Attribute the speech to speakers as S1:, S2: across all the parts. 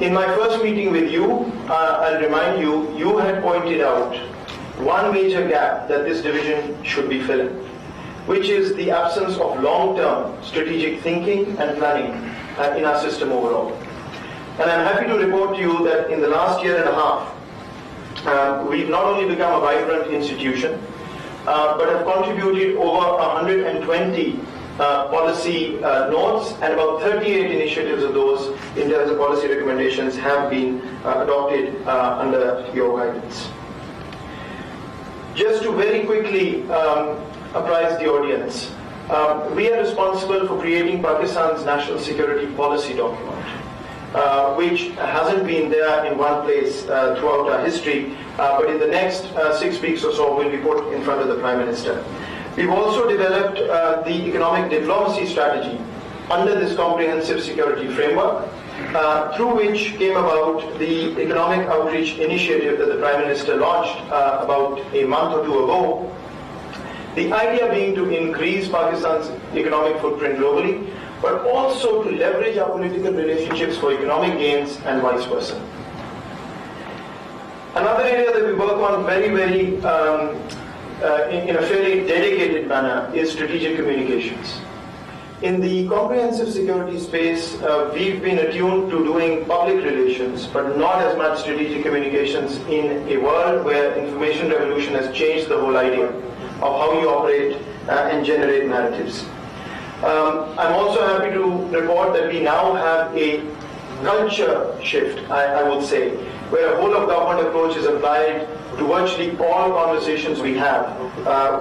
S1: In my first meeting with you, I'll remind you, you had pointed out one major gap that this division should be filling, which is the absence of long-term strategic thinking and planning in our system overall. And I'm happy to report to you that in the last year and a half, we've not only become a vibrant institution, but have contributed over 120 policy notes, and about 38 initiatives of those in terms of policy recommendations have been adopted under your guidance. Just to very quickly apprise the audience, we are responsible for creating Pakistan's national security policy document, which hasn't been there in one place throughout our history, but in the next 6 weeks or so will be put in front of the Prime Minister. We've also developed the economic diplomacy strategy under this comprehensive security framework, through which came about the economic outreach initiative that the Prime Minister launched about a month or two ago. The idea being to increase Pakistan's economic footprint globally, but also to leverage our political relationships for economic gains and vice versa. Another area that we work on very, in a fairly dedicated manner is strategic communications. In the comprehensive security space, we've been attuned to doing public relations, but not as much strategic communications in a world where information revolution has changed the whole idea of how you operate and generate narratives. I'm also happy to report that we now have a culture shift, I would say, where a whole of government approach is applied to virtually all conversations we have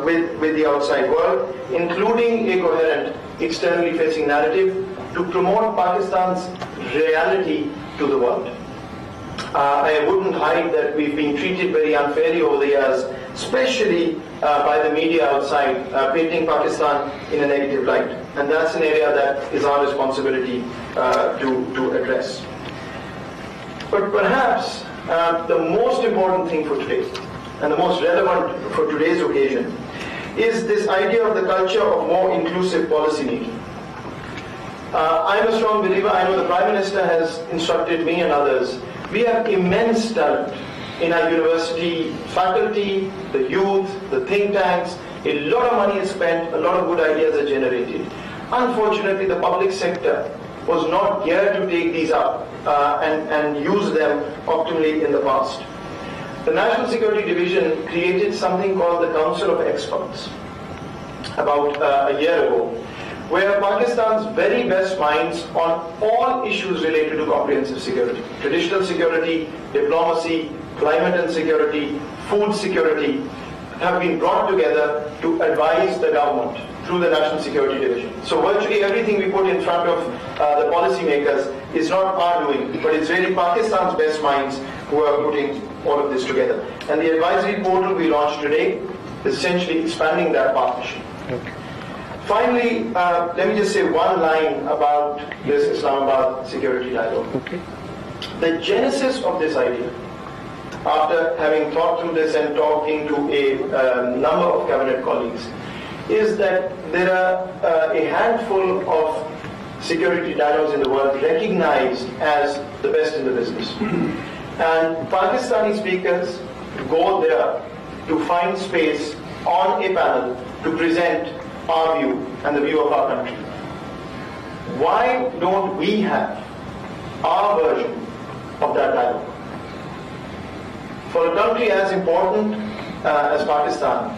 S1: with the outside world, including a coherent externally facing narrative to promote Pakistan's reality to the world. I wouldn't hide that we've been treated very unfairly over the years, especially by the media outside, painting Pakistan in a negative light. And that's an area that is our responsibility to address. But perhaps the most important thing for today, and the most relevant for today's occasion, is this idea of the culture of more inclusive policy making. I'm a strong believer, I know the Prime Minister has instructed me and others, we have immense talent in our university faculty, the youth, the think tanks. A lot of money is spent, a lot of good ideas are generated. Unfortunately, the public sector was not geared to take these up and use them optimally in the past. The National Security Division created something called the Council of Experts about a year ago, where Pakistan's very best minds on all issues related to comprehensive security, traditional security, diplomacy, climate and security, food security, have been brought together to advise the government through the National Security Division. So virtually everything we put in front of the policymakers is not our doing, but it's really Pakistan's best minds who are putting all of this together. And the advisory portal we launched today is essentially expanding that partnership. Okay. Finally, let me just say one line about this Islamabad security dialogue. Okay. The genesis of this idea, after having thought through this and talking to a number of cabinet colleagues, is that there are a handful of security dialogues in the world recognized as the best in the business. And Pakistani speakers go there to find space on a panel to present our view and the view of our country. Why don't we have our version of that dialogue? For a country as important as Pakistan,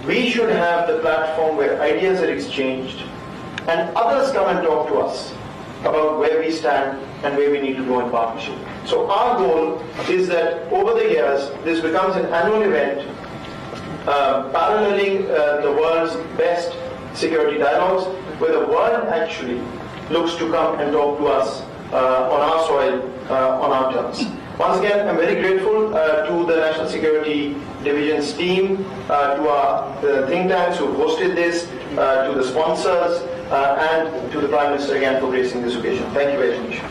S1: we should have the platform where ideas are exchanged and others come and talk to us about where we stand and where we need to go in partnership. So our goal is that over the years, this becomes an annual event paralleling the world's best security dialogues, where the world actually looks to come and talk to us on our soil, on our terms. Once again, I'm very grateful to the National Security Division's team, to our think tanks who hosted this, to the sponsors, and to the Prime Minister again for gracing this occasion. Thank you very much.